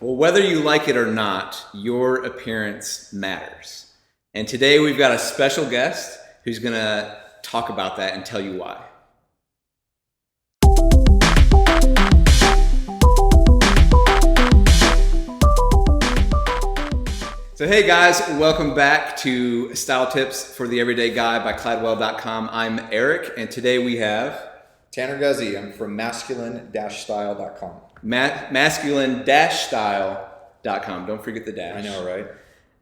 Well, whether you like it or not, your appearance matters. And today we've got a special guest who's going to talk about that and tell you why. So hey guys, welcome back to Style Tips for the Everyday Guy by Cladwell.com. I'm Eric, and today we have Tanner Guzy. I'm from masculine-style.com. Masculine-style.com. Don't forget the dash. I know, right?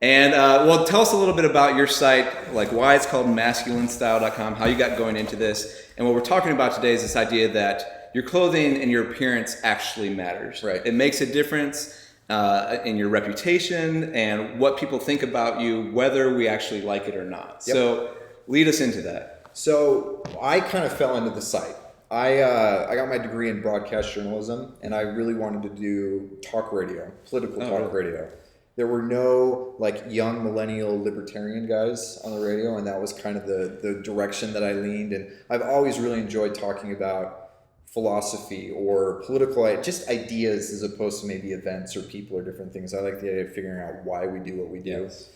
And well, tell us a little bit about your site, like why it's called masculinestyle.com, how you got going into this. And what we're talking about today is this idea that your clothing and your appearance actually matters. Right. It makes a difference in your reputation and what people think about you, whether we actually like it or not. Yep. So lead us into that. So I kind of fell into the site. I got my degree in broadcast journalism, and I really wanted to do talk radio, political talk radio. There were no like young millennial libertarian guys on the radio, and that was kind of the direction that I leaned. And I've always really enjoyed talking about philosophy or political, just ideas as opposed to maybe events or people or different things. I like the idea of figuring out why we do what we do. Yes.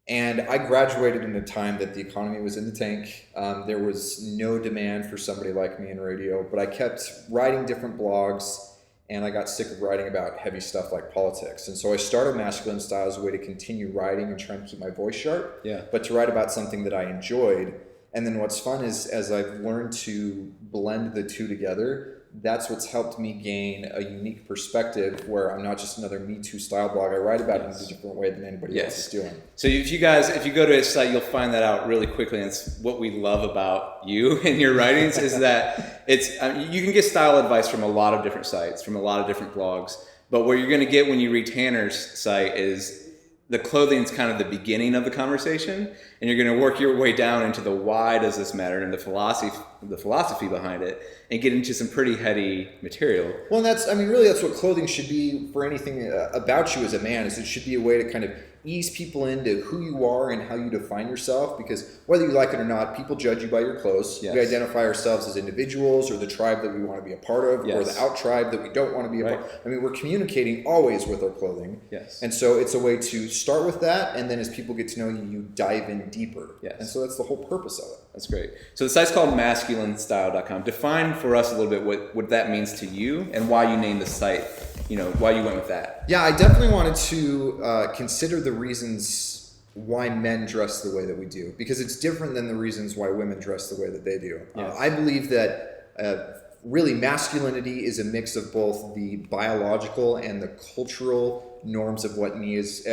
And I graduated in a time that the economy was in the tank. There was no demand for somebody like me in radio, but I kept writing different blogs, and I got sick of writing about heavy stuff like politics. And so I started Masculine Style as a way to continue writing and trying to keep my voice sharp, but to write about something that I enjoyed. And then what's fun is as I've learned to blend the two together, that's what's helped me gain a unique perspective where I'm not just another Me Too style blog. I write about it in a different way than anybody else is doing. So if you go to his site, you'll find that out really quickly. And it's what we love about you and your writings is that it's you can get style advice from a lot of different sites, from a lot of different blogs. But what you're going to get when you read Tanner's site is the clothing's kind of the beginning of the conversation, and you're going to work your way down into the why does this matter and the philosophy behind it, and get into some pretty heady material. Well, that's what clothing should be for anything about you as a man. Is it should be a way to kind of ease people into who you are and how you define yourself, because whether you like it or not, people judge you by your clothes. Yes. We identify ourselves as individuals or the tribe that we want to be a part of, or the out tribe that we don't want to be a part of. I mean, we're communicating always with our clothing. Yes. And so it's a way to start with that, and then as people get to know you, you dive in deeper. Yes. And so that's the whole purpose of it. That's great. So the site's called masculinestyle.com. Define for us a little bit what that means to you and why you named the site, why you went with that. Yeah, I definitely wanted to consider the reasons why men dress the way that we do, because it's different than the reasons why women dress the way that they do. Yes. I believe that really masculinity is a mix of both the biological and the cultural norms of what we as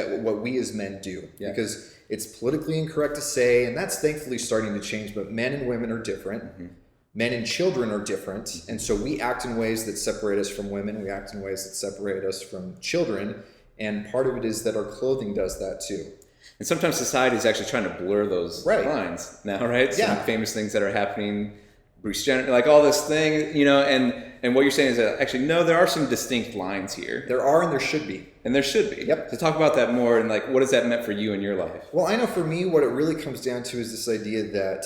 men do. Yes. Because it's politically incorrect to say, and that's thankfully starting to change, but men and women are different. Mm-hmm. Men and children are different, and so we act in ways that separate us from women. We act in ways that separate us from children, and part of it is that our clothing does that too. And sometimes society is actually trying to blur those lines now, right? Some famous things that are happening, Bruce Jenner, like all this thing, and what you're saying is that actually, no, there are some distinct lines here. There are, and there should be. And there should be. Yep. So talk about that more, and like, what has that meant for you in your life? Well, I know for me, what it really comes down to is this idea that,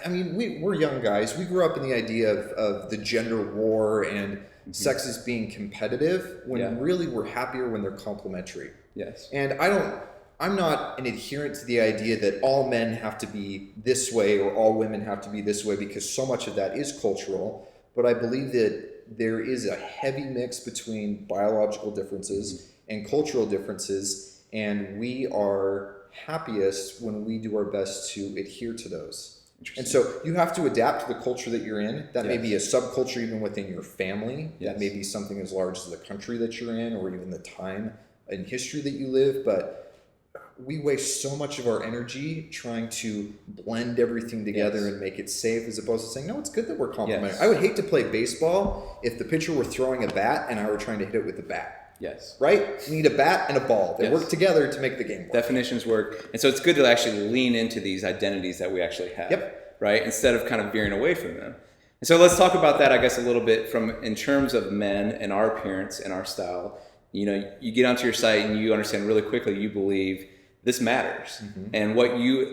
we're young guys. We grew up in the idea of the gender war and sexes being competitive, when really we're happier when they're complementary. Yes. And I'm not an adherent to the idea that all men have to be this way or all women have to be this way, because so much of that is cultural. But I believe that there is a heavy mix between biological differences and cultural differences, and we are happiest when we do our best to adhere to those. And so you have to adapt to the culture that you're in. That may be a subculture even within your family. That may be something as large as the country that you're in, or even the time in history that you live. But we waste so much of our energy trying to blend everything together and make it safe, as opposed to saying, no, it's good that we're complementary. I would hate to play baseball if the pitcher were throwing a bat and I were trying to hit it with a bat. Yes. Right? You need a bat and a ball. They work together to make the game work. Definitions work. And so it's good to actually lean into these identities that we actually have. Yep. Right? Instead of kind of veering away from them. And so let's talk about that, I guess, a little bit in terms of men and our appearance and our style. You get onto your site and you understand really quickly, you believe this matters. Mm-hmm. And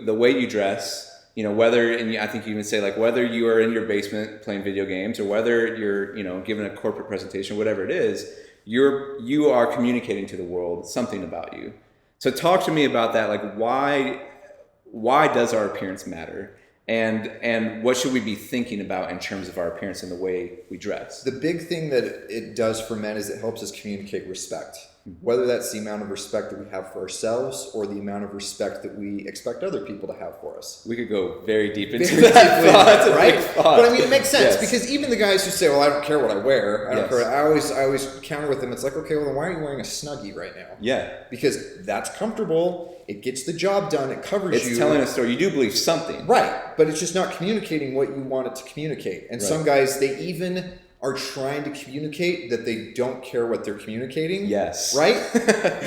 the way you dress, I think you even say, like, whether you are in your basement playing video games or whether you're, giving a corporate presentation, whatever it is, you are communicating to the world something about you. So talk to me about that. Like, why does our appearance matter? And what should we be thinking about in terms of our appearance and the way we dress? The big thing that it does for men is it helps us communicate respect. Whether that's the amount of respect that we have for ourselves or the amount of respect that we expect other people to have for us. We could go very deep into that thought, right? But I mean, it makes sense Yes. because even the guys who say, well, I don't care what I wear, I don't Yes. care. I always counter with them. It's like, okay, well, then why are you wearing a Snuggie right now? Yeah. Because that's comfortable. It gets the job done. It covers you. It's telling a story. You do believe something. Right. But it's just not communicating what you want it to communicate. And some guys, they even are trying to communicate that they don't care what they're communicating. Yes. Right?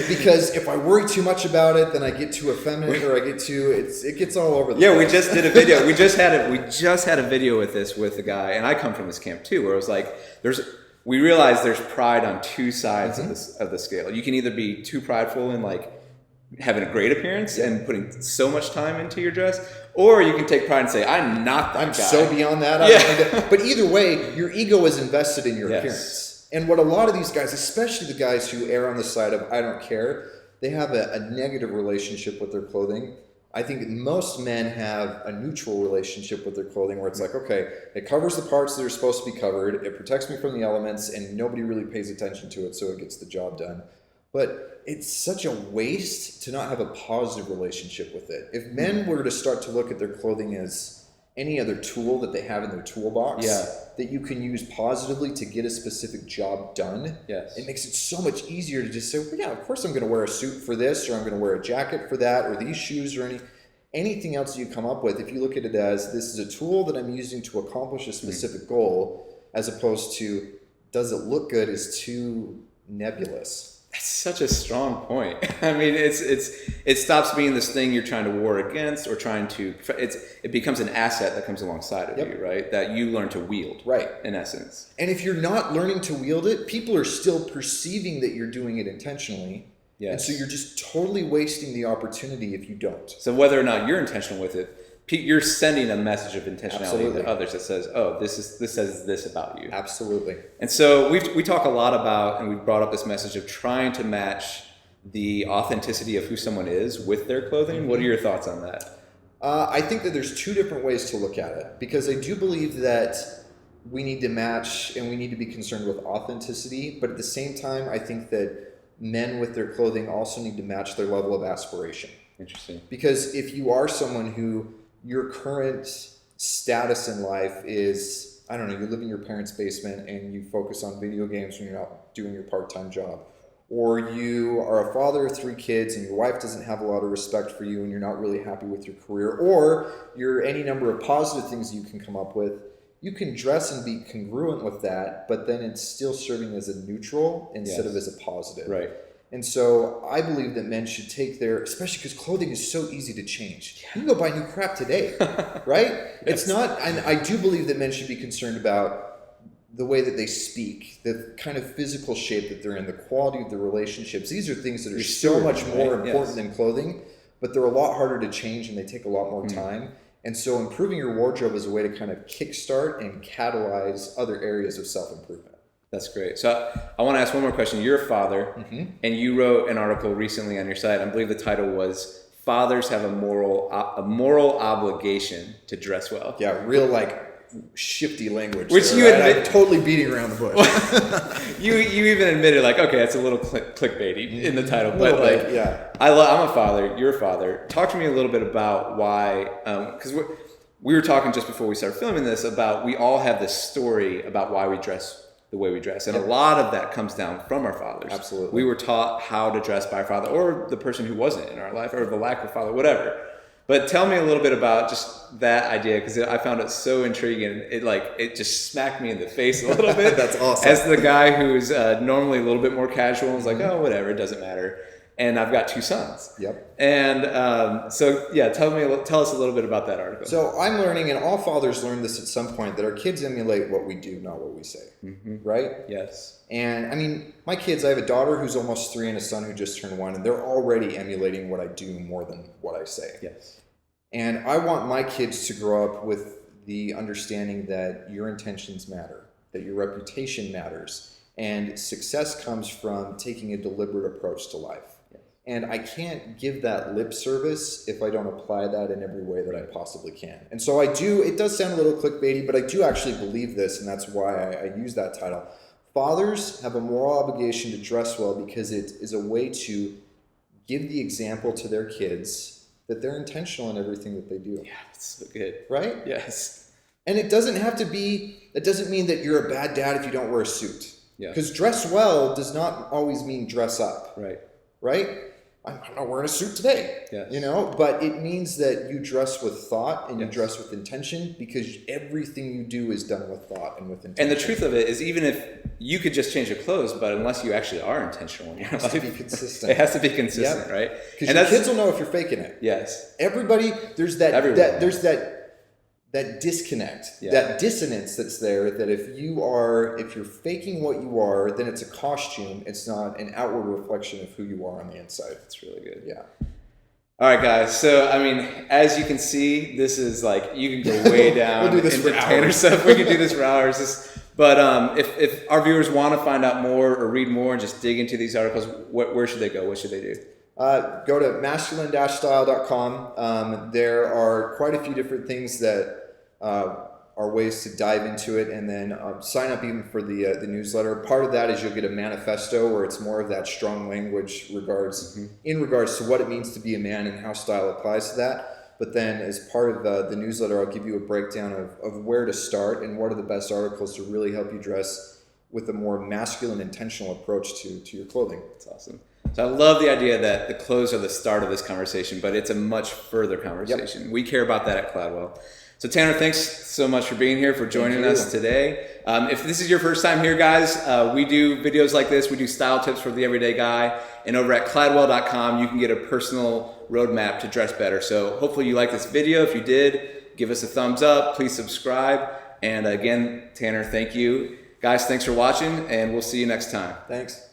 Because if I worry too much about it, then I get too effeminate or I get too, it gets all over the place. Yeah, we just did a video. We just had a video with this with a guy, and I come from this camp too, where it was like, we realize there's pride on two sides of the scale. You can either be too prideful and like having a great appearance and putting so much time into your dress, or you can take pride and say, I'm not that guy. I'm so beyond that. Yeah. But either way, your ego is invested in your appearance. And what a lot of these guys, especially the guys who err on the side of I don't care, they have a negative relationship with their clothing. I think most men have a neutral relationship with their clothing where it's like, okay, it covers the parts that are supposed to be covered, it protects me from the elements, and nobody really pays attention to it, so it gets the job done. But it's such a waste to not have a positive relationship with it. If men were to start to look at their clothing as any other tool that they have in their toolbox that you can use positively to get a specific job done, it makes it so much easier to just say, well, yeah, of course I'm going to wear a suit for this, or I'm going to wear a jacket for that, or these shoes, or anything else you come up with. If you look at it as this is a tool that I'm using to accomplish a specific goal, as opposed to does it look good, is too nebulous. That's such a strong point. I mean, it stops being this thing you're trying to war against or trying to. It becomes an asset that comes alongside of you, right? That you learn to wield, right? In essence. And if you're not learning to wield it, people are still perceiving that you're doing it intentionally. Yes. And so you're just totally wasting the opportunity if you don't. So whether or not you're intentional with it, you're sending a message of intentionality to others that says, "Oh, this says this about you." Absolutely. And so we talk a lot about, and we've brought up this message of trying to match the authenticity of who someone is with their clothing. What are your thoughts on that? I think that there's two different ways to look at it, because I do believe that we need to match and we need to be concerned with authenticity, but at the same time, I think that men with their clothing also need to match their level of aspiration. Interesting. Because if you are someone who your current status in life is, I don't know, you live in your parents' basement and you focus on video games when you're not doing your part-time job, or you are a father of 3 kids and your wife doesn't have a lot of respect for you and you're not really happy with your career, or you're any number of positive things you can come up with, you can dress and be congruent with that, but then it's still serving as a neutral instead of as a positive. Right. And so I believe that men should take their, especially because clothing is so easy to change. You can go buy new crap today, right? It's not, and I do believe that men should be concerned about the way that they speak, the kind of physical shape that they're in, the quality of the relationships. These are things that are so much more important than clothing, but they're a lot harder to change and they take a lot more time. And so improving your wardrobe is a way to kind of kickstart and catalyze other areas of self-improvement. That's great. So I want to ask one more question. You're a father, and you wrote an article recently on your site. I believe the title was "Fathers Have a Moral Obligation to Dress Well." Yeah, real shifty language. Which there, you admit, I'm totally beating around the bush. you even admitted okay, it's a little clickbaity in the title, but I'm a father. You're a father. Talk to me a little bit about why, because we were talking just before we started filming this about we all have this story about why we dress the way we dress. And a lot of that comes down from our fathers. Absolutely. We were taught how to dress by our father, or the person who wasn't in our life, or the lack of father, whatever. But tell me a little bit about just that idea, because I found it so intriguing. It just smacked me in the face a little bit. That's awesome. As the guy who's normally a little bit more casual and is like, oh, whatever, it doesn't matter. And I've got 2 sons. Yep. And tell us a little bit about that article. So I'm learning, and all fathers learn this at some point, that our kids emulate what we do, not what we say. Right? Yes. And I mean, my kids, I have a daughter who's almost 3 and a son who just turned 1, and they're already emulating what I do more than what I say. Yes. And I want my kids to grow up with the understanding that your intentions matter, that your reputation matters, And success comes from taking a deliberate approach to life. And I can't give that lip service if I don't apply that in every way that I possibly can. And so I do, it does sound a little clickbaity, but I do actually believe this, and that's why I use that title. Fathers have a moral obligation to dress well because it is a way to give the example to their kids that they're intentional in everything that they do. Yeah, that's so good. Right? Yes. And it doesn't have to be, it doesn't mean that you're a bad dad if you don't wear a suit. Yeah. Because dress well does not always mean dress up. Right. Right? I'm not wearing a suit today. Yes. You know, but it means that you dress with thought and you Yes. dress with intention, because everything you do is done with thought and with intention. And the truth of it is, even if you could just change your clothes, but unless you actually are intentional in your life, it has to be consistent. It has to be consistent, Yep. right? Because your kids will know if you're faking it. Yes. Everybody, there's that Everyone. there's that disconnect, Yeah. that dissonance that's there, that if you're faking what you are, then it's a costume. It's not an outward reflection of who you are on the inside. That's really good. Yeah. All right, guys. So, I mean, as you can see, this is like, you can go way down We'll do this into for Tanner hours. stuff. We can do this for hours. But if our viewers want to find out more or read more and just dig into these articles, where should they go? What should they do? Go to masculine-style.com. There are quite a few different things that are ways to dive into it, and then sign up even for the newsletter. Part of that is you'll get a manifesto where it's more of that strong language in regards to what it means to be a man and how style applies to that. But then as part of the newsletter, I'll give you a breakdown of where to start and what are the best articles to really help you dress with a more masculine, intentional approach to your clothing. That's awesome. So I love the idea that the clothes are the start of this conversation, but it's a much further conversation. Yep. We care about that at Cladwell. So Tanner, thanks so much for being here, for joining us today. If this is your first time here, guys, we do videos like this. We do style tips for the everyday guy. And over at Cladwell.com, you can get a personal roadmap to dress better. So hopefully you like this video. If you did, give us a thumbs up. Please subscribe. And again, Tanner, thank you. Guys, thanks for watching, and we'll see you next time. Thanks.